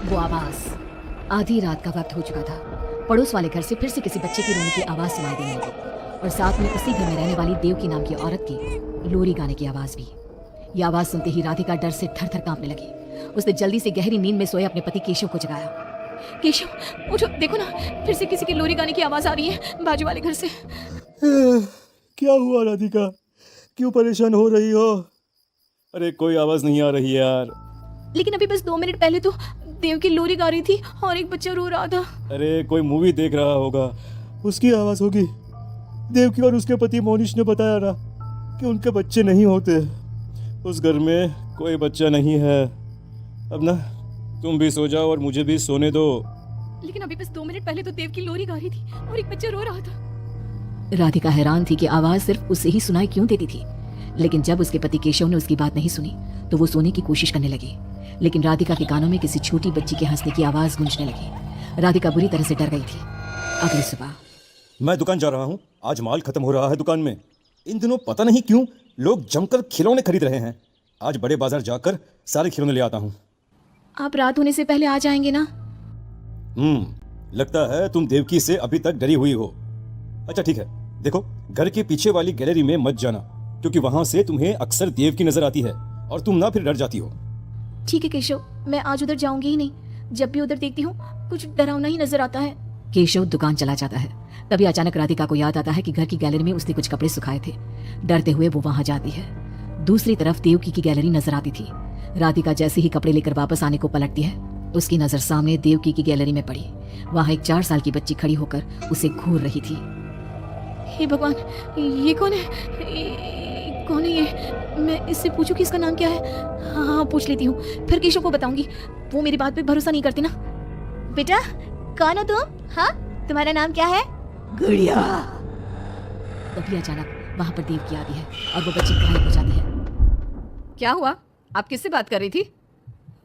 वो आवाज। आधी रात का वक्त हो चुका था। पड़ोस वाले घर से फिर से किसी बच्चे की रोने की आवाज सुनाई देने लगी और साथ में उसी घर में रहने वाली देव की नाम की औरत की लोरी गाने की आवाज भी। ये आवाज सुनते ही राधिका डर से थर थर कांपने लगी। उसने जल्दी से गहरी नींद में सोए अपने पति केशव को जगाया। केशव उठो, देखो ना, फिर से किसी की लोरी गाने की आवाज आ रही है बाजू वाले घर से। क्या हुआ राधिका, क्यों परेशान हो रही हो? अरे कोई आवाज नहीं आ रही यार। लेकिन अभी बस 2 मिनट पहले तो देव की लोरी गा रही थी और एक बच्चा रो रहा था। अरे कोई मूवी देख रहा होगा, उसकी आवाज होगी। देव की और उसके पति मोनिश ने बताया ना कि उनके बच्चे नहीं होते। उस घर में कोई बच्चा नहीं है। अब ना तुम भी सो जाओ और मुझे भी सोने दो। लेकिन अभी बस 2 मिनट पहले तो देव की लोरी गा रही थी और एक बच्चा रो रहा था। राधिका हैरान थी कि आवाज सिर्फ उसे ही सुनाई क्यों देती थी। लेकिन जब उसके पति केशव ने उसकी बात नहीं सुनी तो वो सोने की कोशिश करने लगी। लेकिन राधिका के कानों में किसी छोटी बच्ची के हंसने की आवाज गूंजने लगी। राधिका बुरी तरह से डर गई थी। अगली सुबह मैं दुकान जा रहा हूँ, आज माल खत्म हो रहा है दुकान में। इन दिनों पता नहीं क्यों लोग जमकर खिलौने खरीद रहे हैं। आज बड़े बाजार जाकर सारे खिलौने ले आता हूँ। आप रात होने से पहले आ जाएंगे ना? लगता है तुम देवकी से अभी तक डरी हुई हो। अच्छा ठीक है, देखो घर के पीछे वाली गैलरी में मत जाना, क्योंकि वहां से तुम्हें अक्सर देव की नजर आती है और तुम ना फिर डर जाती हो। ठीक है केशव, मैं आज उधर जाऊंगी ही नहीं। जब भी उधर देखती हूँ कुछ डरावना ही नजर आता है। केशव दुकान चला जाता है। तभी अचानक राधिका को याद आता है कि घर की गैलरी में उसने कुछ कपड़े सुखाए थे। डरते हुए वो वहां जाती है। दूसरी तरफ देवकी की गैलरी नजर आती थी। राधिका जैसे ही कपड़े लेकर वापस आने को पलटती है, उसकी नजर सामने देवकी की गैलरी में पड़ी। वहां एक 4 साल की बच्ची खड़ी होकर उसे घूर रही थी। हे भगवान, ये कौन है? कौन है ये? मैं इससे पूछूं कि इसका नाम क्या है? हाँ, पूछ लेती हूँ, फिर केशव को बताऊंगी। वो मेरी बात पे भरोसा नहीं करते ना। बेटा, कौन हो तुम? हाँ, तुम्हारा नाम क्या है? गुड़िया। तभी अचानक वहां पर देवकी आती है और वो बच्ची गायब हो जाती है। क्या हुआ? आप किससे बात कर रही थी?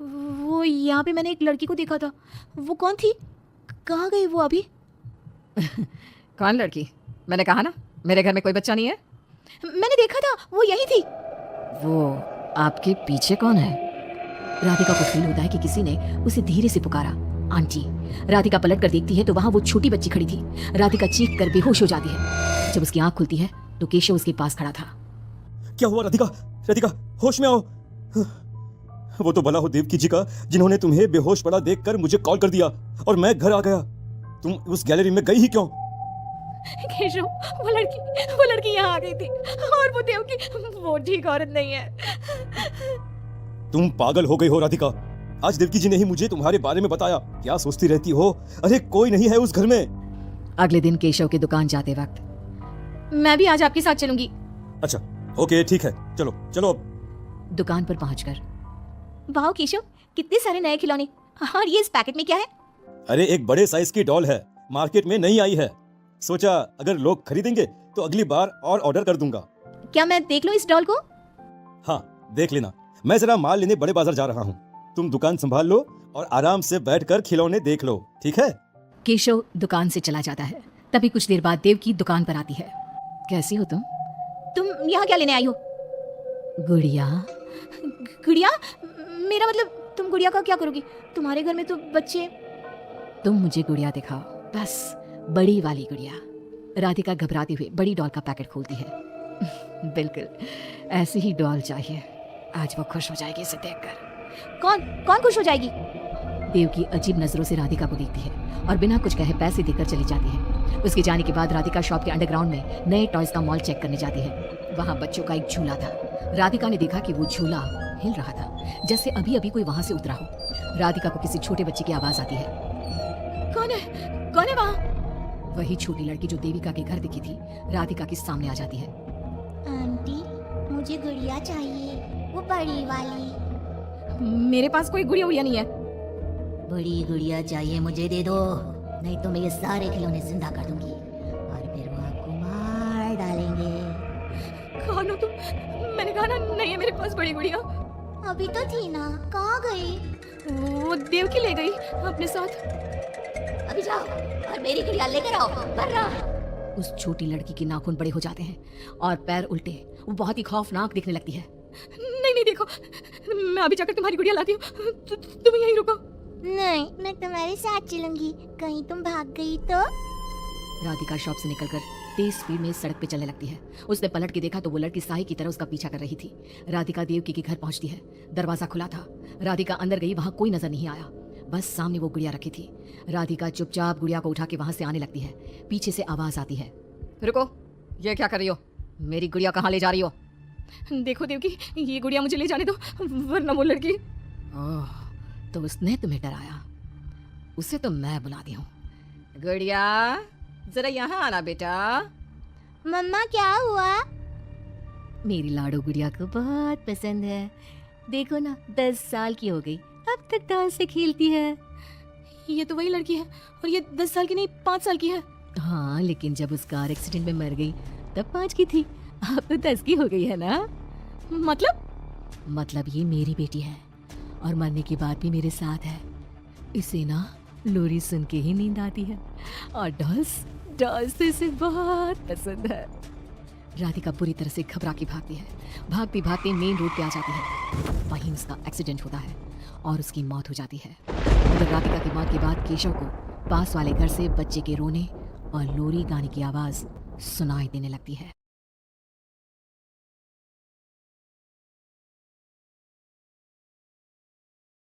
वो यहाँ पे मैंने एक लड़की को देखा था। वो कौन थी? कहाँ गई वो अभी? कौन लड़की? मैंने कहा ना मेरे घर में कोई बच्चा नहीं है। मैंने देखा था, वो यही थी। वो आपके पीछे कौन है? राधिका को फील होता है कि किसी ने उसे धीरे से पुकारा, आंटी। राधिका पलट कर देखती है तो वहां वो छोटी बच्ची खड़ी थी। राधिका चीख कर बेहोश हो जाती है। जब उसकी आंख खुलती है तो केशव उसके पास खड़ा था। क्या हुआ राधिका? राधिका होश में आओ। वो तो भला हो देवकी जी का, जिन्होंने तुम्हें बेहोश पड़ा देखकर मुझे कॉल कर दिया और मैं घर आ गया। तुम उस गैलरी में गई ही क्यों? केशव, वो लड़की यहाँ आ गई थी और वो देवकी, वो ठीक औरत नहीं है। तुम पागल हो गई हो राधिका। आज देवकी जी ने ही मुझे तुम्हारे बारे में बताया। क्या सोचती रहती हो? अरे कोई नहीं है उस घर में। अगले दिन केशव की दुकान जाते वक्त, मैं भी आज आपके साथ चलूंगी। अच्छा ओके ठीक है, चलो चलो। दुकान पर पहुंचकर, वाह केशव, कितने सारे नए खिलौने। और ये इस पैकेट में क्या है? अरे एक बड़े साइज की डॉल है, मार्केट में नहीं आई है। सोचा अगर लोग खरीदेंगे तो अगली बार और ऑर्डर कर दूंगा। क्या मैं देख लूं इस डॉल को? हाँ देख लेना। मैं जरा माल लेने बड़े बाजार जा रहा हूँ। तुम दुकान संभाल लो और आराम से बैठकर खिलौने देख लो, ठीक है? केशव दुकान से चला जाता है। तभी कुछ देर बाद देवकी दुकान पर आती है। कैसी हो तुम? तुम यहाँ क्या लेने आई हो? गुड़िया। गुड़िया? मेरा मतलब तुम गुड़िया का क्या करोगी? तुम्हारे घर में तो बच्चे। तुम मुझे गुड़िया दिखाओ, बस बड़ी वाली गुड़िया। राधिका घबराती हुई बड़ी डॉल का पैकेट खोलती है। बिल्कुल ऐसी ही डॉल चाहिए। आज वो खुश हो जाएगी इसे देखकर। कौन खुश हो जाएगी? देवकी अजीब नजरों से राधिका को देखती है और बिना कुछ कहे पैसे देकर चली जाती है। उसके जाने के बाद राधिका शॉप के अंडरग्राउंड में नए टॉयज का मॉल चेक करने जाती है। वहाँ बच्चों का एक झूला था। राधिका ने देखा कि वो झूला हिल रहा था, जैसे अभी अभी कोई वहां से उतरा हो। राधिका को किसी छोटे बच्चे की आवाज आती है। कौन है वहाँ? वही छोटी लड़की जो देविका के घर दिखी थी, राधिका के सामने आ जाती है। आंटी, मुझे गुड़िया चाहिए, वो बड़ी वाली। मेरे पास कोई गुड़िया उड़िया नहीं है। बड़ी गुड़िया चाहिए, मुझे दे दो, नहीं तो मैं ये सारे खिलौने जिंदा कर दूंगी और फिर वो आपको मार डालेंगे। कौन हो तुम? मैंने कहा ना नहीं है मेरे पास बड़ी गुड़िया। अभी तो थी ना, कहाँ गई? वो देवकी ले गई अपने साथ। अभी जाओ और मेरी गुड़िया लेकर आओ, वरना। उस छोटी लड़की के नाखून बड़े हो जाते हैं और पैर उल्टे। वो बहुत ही खौफनाक दिखने लगती है। नहीं देखो, मैं अभी जाकर तुम्हारी गुड़िया लाती हूँ। तुम यहीं रुको। नहीं, मैं तुम्हारे साथ चलूंगी। कहीं तुम भाग गई तो? राधिका शॉप से निकलकर तेज स्पीड में सड़क पे चलने लगती है। उसने पलट के देखा तो वो लड़की साही की तरह उसका पीछा कर रही थी। राधिका देवकी के घर पहुंचती है। दरवाजा खुला था। राधिका अंदर गई, वहां कोई नजर नहीं आया। बस सामने वो गुड़िया रखी थी। राधिका चुपचाप गुड़िया को उठा के वहां से आने लगती है। पीछे से आवाज आती है, रुको, ये क्या कर रही हो? मेरी गुड़िया कहाँ ले जा रही हो? देखो देवकी, ये गुड़िया मुझे ले जाने दो, वरना वो लड़की। ओह, तो उसने तुम्हें डराया। उसे तो मैं बुलाती हूँ। गुड़िया, जरा यहाँ आना बेटा। मम्मा क्या हुआ? मेरी लाडो गुड़िया को बहुत पसंद है। देखो ना, 10 साल की हो गई, अब तक डांस से खेलती है। ये तो वही लड़की है, और ये 10 साल की नहीं, 5 साल की है। हाँ, लेकिन जब उस कार एक्सीडेंट में मर गई तब 5 की थी। अब तो 10 की हो गई है ना। मतलब ये मेरी बेटी है और मरने के बाद भी मेरे साथ है। इसे ना लोरी सुन के ही नींद आती है, और डांस तो इसे बहुत पसंद है। राधिका बुरी तरह से घबरा के भागती है। भागते भागते मेन रोड पे आ जाती है। वहीं उसका एक्सीडेंट होता है और उसकी मौत हो जाती है। उधर राधिका की मौत के बाद केशव को पास वाले घर से बच्चे के रोने और लोरी गाने की आवाज सुनाई देने लगती है।